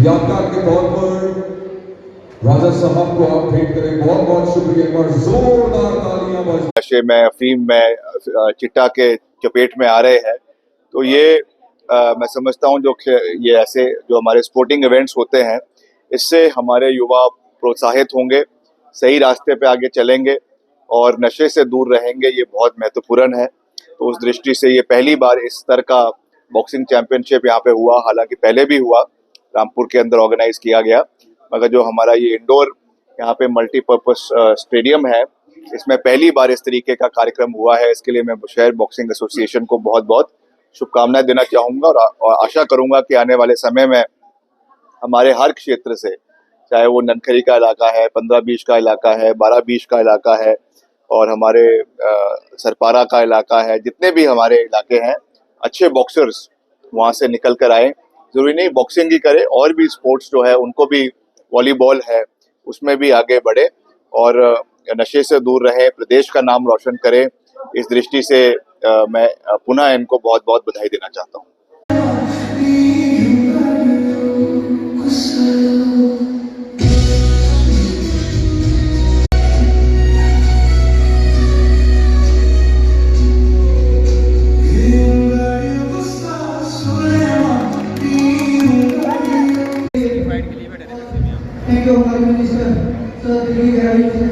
यादगार के तौर पर राजा साहब को आप भेंट करें। बहुत बहुत शुक्रिया और जोरदार तालियां बजाएं। नशे में, अफीम में, चिट्टा के चपेट में आ रहे हैं, तो ये मैं समझता हूँ जो ये ऐसे जो हमारे स्पोर्टिंग इवेंट्स होते हैं, इससे हमारे युवा प्रोत्साहित होंगे, सही रास्ते पे आगे चलेंगे और नशे से दूर रहेंगे। ये बहुत महत्वपूर्ण है। तो उस दृष्टि से ये पहली बार इस स्तर का बॉक्सिंग चैंपियनशिप यहाँ पे हुआ। हालांकि पहले भी हुआ, रामपुर के अंदर ऑर्गेनाइज किया गया, मगर जो हमारा ये इंडोर यहाँ पे मल्टीपर्पस स्टेडियम है, इसमें पहली बार इस तरीके का कार्यक्रम हुआ है। इसके लिए मैं शहर बॉक्सिंग एसोसिएशन को बहुत बहुत शुभकामनाएं देना चाहूंगा और आशा करूंगा कि आने वाले समय में हमारे हर क्षेत्र से, चाहे वो ननखरी का इलाका है, 15-20 का इलाका है, 12-20 का इलाका है और हमारे सरपारा का इलाका है, जितने भी हमारे इलाके हैं, अच्छे बॉक्सर्स वहां से निकल कर आए। जरूरी नहीं बॉक्सिंग ही करे, और भी स्पोर्ट्स जो है उनको भी, वॉलीबॉल है उसमें भी आगे बढ़े और नशे से दूर रहे, प्रदेश का नाम रोशन करे। इस दृष्टि से मैं पुनः इनको बहुत बहुत बधाई देना चाहता हूँ। थैंक यू हमारे मिनिस्टर सर दिल्ली गैराई से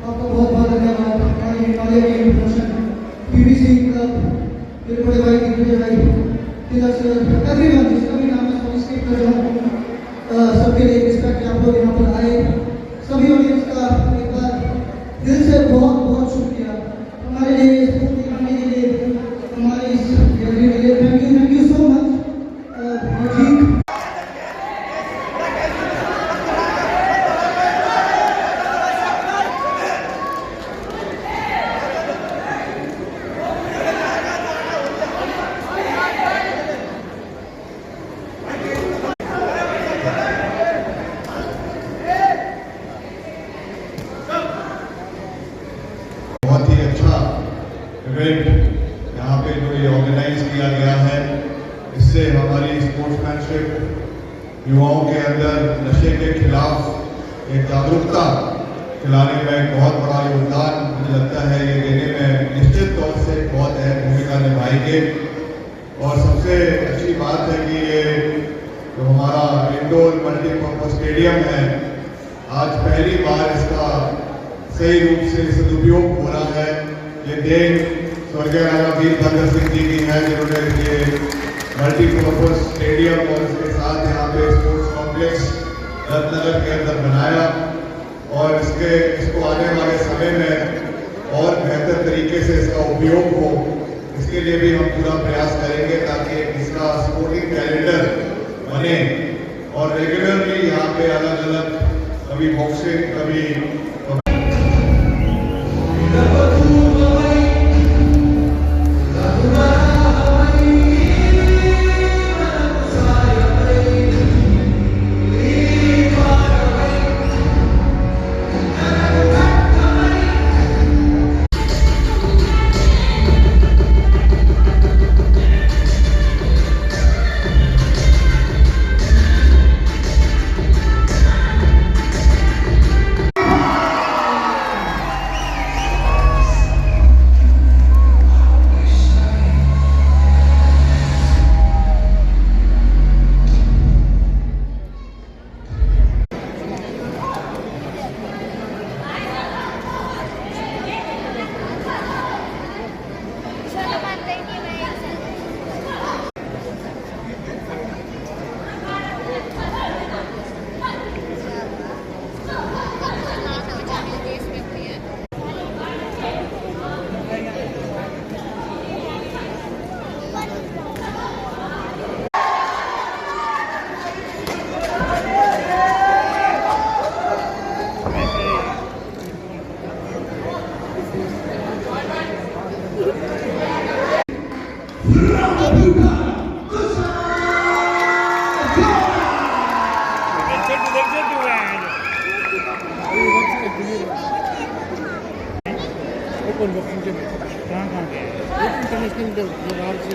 आपका बहुत बहुत धन्यवाद। हमारे हिमालय के प्रमोशन पीबीसी क्लब मेरे बड़े भाई दिग्विजय भाई तिलक सर, एवरीवन जिसका भी नाम है सॉलिसिट कर रहा हूँ, सबके लिए रिस्पेक्ट। आप लोग यहाँ पर आए, सभी ऑडियंस का एक बार दिल से बहुत बहुत शुक्रिया हमारे लिए स्पोर्ट दिखाने के लिए, हमारे इस गैलरी के लिए। Thank you so much. बहुत ही अच्छा इवेंट यहाँ पे जो ये ऑर्गेनाइज किया गया है, इससे हमारी स्पोर्ट्समैनशिप, युवाओं के अंदर नशे के खिलाफ एक जागरूकता फैलाने में बहुत बड़ा योगदान मुझे लगता है ये देने में निश्चित तौर से बहुत अहम भूमिका निभाएंगे। और सबसे अच्छी बात है कि ये जो हमारा इंडोर मल्टीपर्पज स्टेडियम है, आज पहली बार इसका सही रूप से सदुपयोग हो रहा है। ये देन स्वर्गीय राजा वीरभद्र सिंह जी की है, जिन्होंने ये मल्टीपर्पज स्टेडियम और इसके साथ यहाँ पे स्पोर्ट्स कॉम्प्लेक्स रत्नगर के अंदर बनाया और इसको आने वाले समय में और बेहतर तरीके से इसका उपयोग हो, इसके लिए भी हम पूरा प्रयास करेंगे ताकि इसका स्पोर्टिंग कैलेंडर बने और रेगुलरली यहाँ पे अलग अलग कभी बॉक्सिंग, कभी ओपन बॉक्सिंग के कहाँ गए इंटरनेशनल बाहर से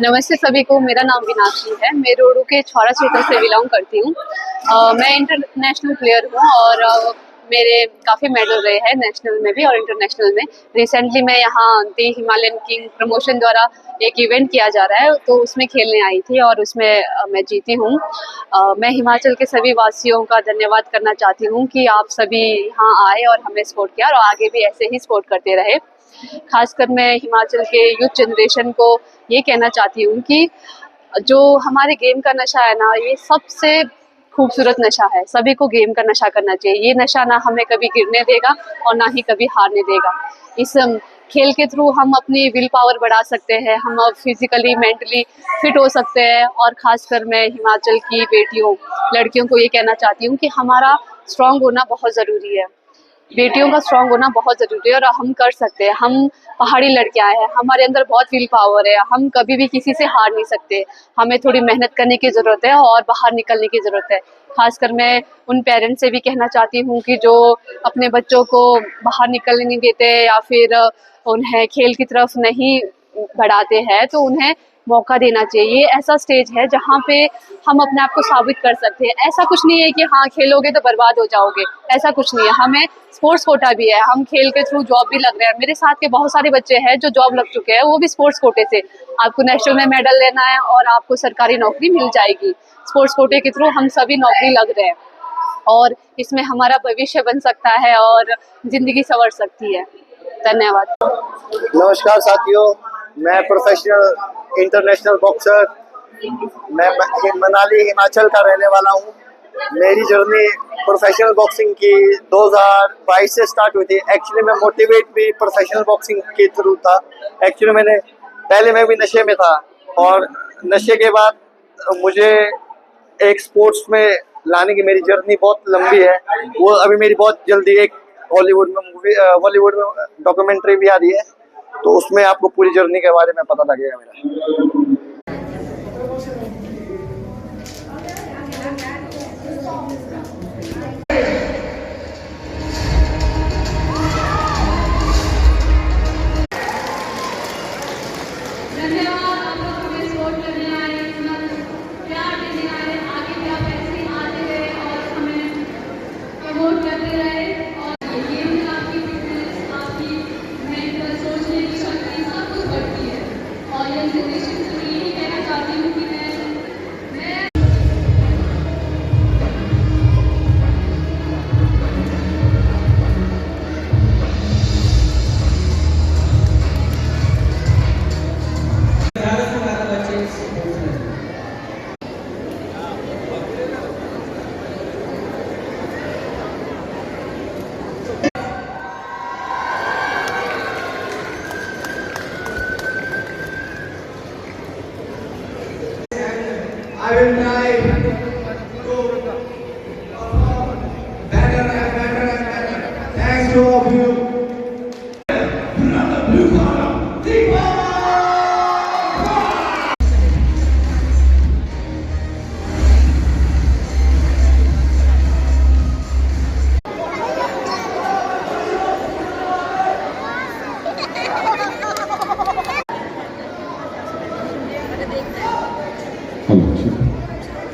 नमस्ते सभी को, मेरा नाम विनाक्षी है। मैं रोडू के छौरा क्षेत्र से बिलोंग करती हूँ। मैं इंटरनेशनल प्लेयर हूँ और मेरे काफ़ी मेडल रहे हैं नेशनल में भी और इंटरनेशनल में। रिसेंटली मैं यहाँ दी हिमालयन किंग प्रमोशन द्वारा एक इवेंट किया जा रहा है, तो उसमें खेलने आई थी और उसमें मैं जीती हूँ। मैं हिमाचल के सभी वासियों का धन्यवाद करना चाहती हूँ कि आप सभी यहाँ आए और हमें सपोर्ट किया और आगे भी ऐसे ही सपोर्ट करते रहे। खासकर मैं हिमाचल के यूथ जनरेशन को ये कहना चाहती हूँ कि जो हमारे गेम का नशा है ना, ये सबसे खूबसूरत नशा है। सभी को गेम का नशा करना चाहिए। ये नशा ना हमें कभी गिरने देगा और ना ही कभी हारने देगा। इस खेल के थ्रू हम अपनी विल पावर बढ़ा सकते हैं, हम अब फिजिकली मेंटली फिट हो सकते हैं। और खासकर मैं हिमाचल की बेटियों लड़कियों को ये कहना चाहती हूँ कि हमारा स्ट्रांग होना बहुत ज़रूरी है। बेटियों का स्ट्रांग होना बहुत ज़रूरी है और हम कर सकते हैं। हम पहाड़ी लड़कियां हैं, हमारे अंदर बहुत विल पावर है, हम कभी भी किसी से हार नहीं सकते। हमें थोड़ी मेहनत करने की ज़रूरत है और बाहर निकलने की ज़रूरत है। खासकर मैं उन पेरेंट्स से भी कहना चाहती हूँ कि जो अपने बच्चों को बाहर निकलने नहीं देते या फिर उन्हें खेल की तरफ नहीं बढ़ाते हैं, तो उन्हें मौका देना चाहिए। ये ऐसा स्टेज है जहाँ पे हम अपने आप को साबित कर सकते हैं। ऐसा कुछ नहीं है कि हाँ खेलोगे तो बर्बाद हो जाओगे, ऐसा कुछ नहीं है। हमें स्पोर्ट्स कोटा भी है, हम खेल के थ्रू जॉब भी लग रहे हैं। मेरे साथ के बहुत सारे बच्चे हैं जो जॉब लग चुके हैं, वो भी स्पोर्ट्स कोटे से। आपको नेशनल में मेडल लेना है और आपको सरकारी नौकरी मिल जाएगी। स्पोर्ट्स कोटे के थ्रू हम सभी नौकरी लग रहे हैं और इसमें हमारा भविष्य बन सकता है और ज़िंदगी संवर सकती है। धन्यवाद। नमस्कार साथियों, मैं प्रोफेशनल इंटरनेशनल बॉक्सर, मैं मनाली हिमाचल का रहने वाला हूँ। मेरी जर्नी प्रोफेशनल बॉक्सिंग की 2022 से स्टार्ट हुई थी। एक्चुअली मैं मोटिवेट भी प्रोफेशनल बॉक्सिंग के थ्रू था। एक्चुअली मैं भी नशे में था और नशे के बाद मुझे एक स्पोर्ट्स में लाने की मेरी जर्नी बहुत लंबी है। वो अभी मेरी बहुत जल्दी एक हॉलीवुड में डॉक्यूमेंट्री भी आ रही है, तो उसमें आपको पूरी जर्नी के बारे में पता लगेगा मेरा।